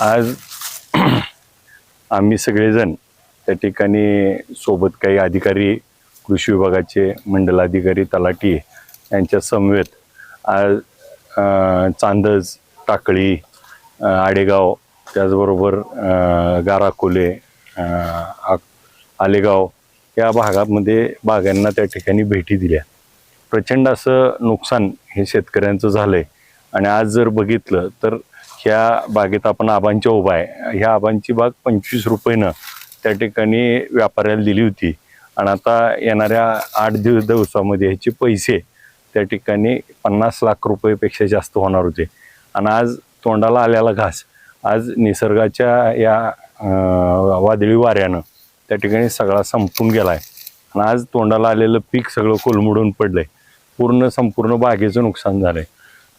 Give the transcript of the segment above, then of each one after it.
आज आम्ही सगळेजण त्या ठिकाणी सोबत काही अधिकारी, कृषी विभागाचे मंडलाधिकारी, तलाठी यांच्या समवेत आज चांदज, टाकळी, आडेगाव, त्याचबरोबर गाराकोले, आलेगाव या भागामध्ये बागांना त्या ठिकाणी भेटी दिल्या. प्रचंड असं नुकसान हे शेतकऱ्यांचं झालंय. आणि आज जर बघितलं तर ह्या बागेत आपण आबांच्या उभा आहे. ह्या आबांची बाग 25 रुपयानं त्या ठिकाणी व्यापाऱ्याला दिली होती आणि आता येणाऱ्या 8 दिवसामध्ये ह्याचे पैसे त्या ठिकाणी 50 लाख रुपयेपेक्षा जास्त होणार होते. आणि आज तोंडाला आलेला घास आज निसर्गाच्या या वादळी वाऱ्यानं त्या ठिकाणी सगळा संपून गेला आहे. आणि आज तोंडाला आलेलं पीक सगळं कोलमडून पडलंय. संपूर्ण बागेचं नुकसान झालंय.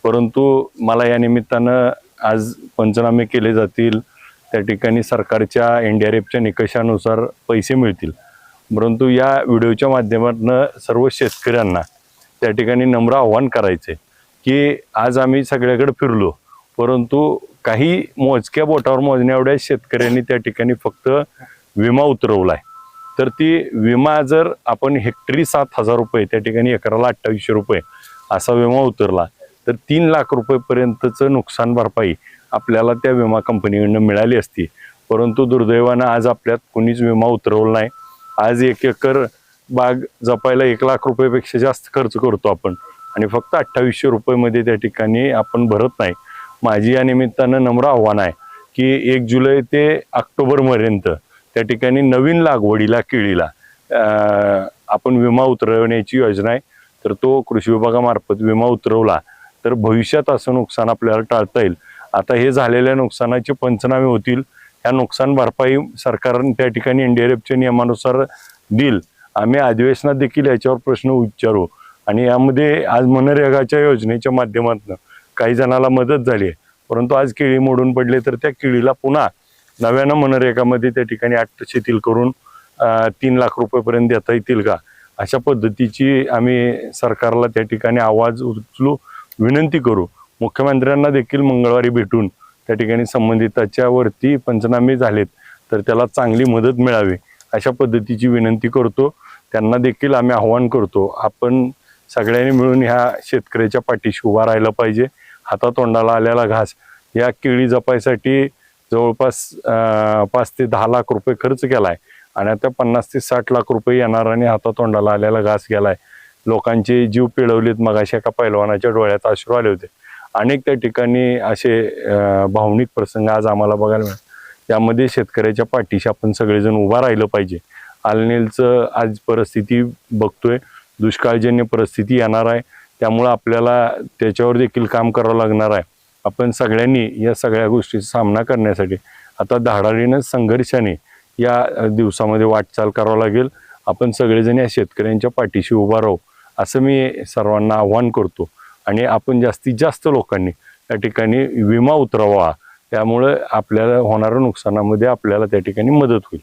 परंतु मला या निमित्तानं आज पंचनामे केले जातील, त्या ठिकाणी सरकारच्या NDRFच्या निकषानुसार पैसे मिळतील. परंतु या व्हिडिओच्या माध्यमातून सर्व शेतकऱ्यांना त्या ठिकाणी नम्र आव्हान करायचे की आज आम्ही सगळ्याकडे फिरलो, परंतु काही मोजक्या बोटावर मोजण्या एवढ्या शेतकऱ्यांनी त्या ठिकाणी फक्त विमा उतरवलाय. तर ती विमा जर आपण हेक्टरी 7,000 रुपये, त्या ठिकाणी एकराला 2800 रुपये असा विमा उतरला तर 3 लाख रुपयेपर्यंतचं नुकसान भरपाई आपल्याला त्या विमा कंपनीकडून मिळाली असती. परंतु दुर्दैवानं आज आपल्यात कोणीच विमा उतरवला नाही. आज 1 एकर बाग जपायला 1 लाख रुपयेपेक्षा जास्त खर्च करतो आपण आणि फक्त 2800 रुपयेमध्ये त्या ठिकाणी आपण भरत नाही. माझी या निमित्तानं नम्र आव्हान आहे की 1 जुलै ते ऑक्टोबरपर्यंत त्या ठिकाणी नवीन लागवडीला, केळीला आपण विमा उतरवण्याची योजना आहे. तर तो कृषी विभागामार्फत विमा उतरवला तर भविष्यात असं नुकसान आपल्याला टाळता येईल. आता हे झालेल्या नुकसानाचे पंचनामे होतील. ह्या नुकसान भरपाई सरकारने त्या ठिकाणी NDRFच्या नियमानुसार देईल. आम्ही अधिवेशनात देखील याच्यावर प्रश्न विचारू. आणि यामध्ये आज मनरेगाच्या योजनेच्या माध्यमातून काही जणाला मदत झाली आहे, परंतु आज केळी मोडून पडले तर त्या केळीला पुन्हा नव्यानं मनरेगामध्ये त्या ठिकाणी 8 शिथिल करून 3 लाख रुपयेपर्यंत देता येतील का, अशा पद्धतीची आम्ही सरकारला त्या ठिकाणी आवाज उचलू, विनंती करू. मुख्यमंत्र्यांना देखील मंगळवारी भेटून त्या ठिकाणी संबंधिताच्या वरती पंचनामे झालेत तर त्याला चांगली मदत मिळावी अशा पद्धतीची विनंती करतो. त्यांना देखील आम्ही आव्हान करतो, आपण सगळ्यांनी मिळून ह्या शेतकऱ्याच्या पाठीशी उभा राहिलं पाहिजे. हातातोंडाला आलेला घास या केळी जपायसाठी जवळपास 5 ते 10 लाख रुपये खर्च केलाय आणि आता 50 ते 60 लाख रुपये येणार आणि हातातोंडाला आलेला घास गेलाय. लोकांचे जीव पिळवलेत. मगाशी एका पैलवानाच्या डोळ्यात अश्रू आले होते. अनेक त्या ठिकाणी असे भावनिक प्रसंग आज आम्हाला बघायला मिळाले. त्यामध्ये शेतकऱ्याच्या पाठीशी आपण सगळेजण उभा राहिलं पाहिजे. आलनेलचं आज परिस्थिती बघतोय, दुष्काळजन्य परिस्थिती येणार आहे. त्यामुळं आपल्याला त्याच्यावर देखील काम करावं लागणार आहे. आपण सगळ्यांनी या सगळ्या गोष्टीचा सामना करण्यासाठी आता धाडाडीनं, संघर्षाने या दिवसामध्ये वाटचाल करावं लागेल. आपण सगळेजण या शेतकऱ्यांच्या पाठीशी उभा राहू असं मी सर्वांना आव्हान करतो. आणि आपण जास्तीत जास्त लोकांनी त्या ठिकाणी विमा उतरवा, त्यामुळे आपल्याला होणाऱ्या नुकसानामध्ये आपल्याला त्या ठिकाणी मदत होईल.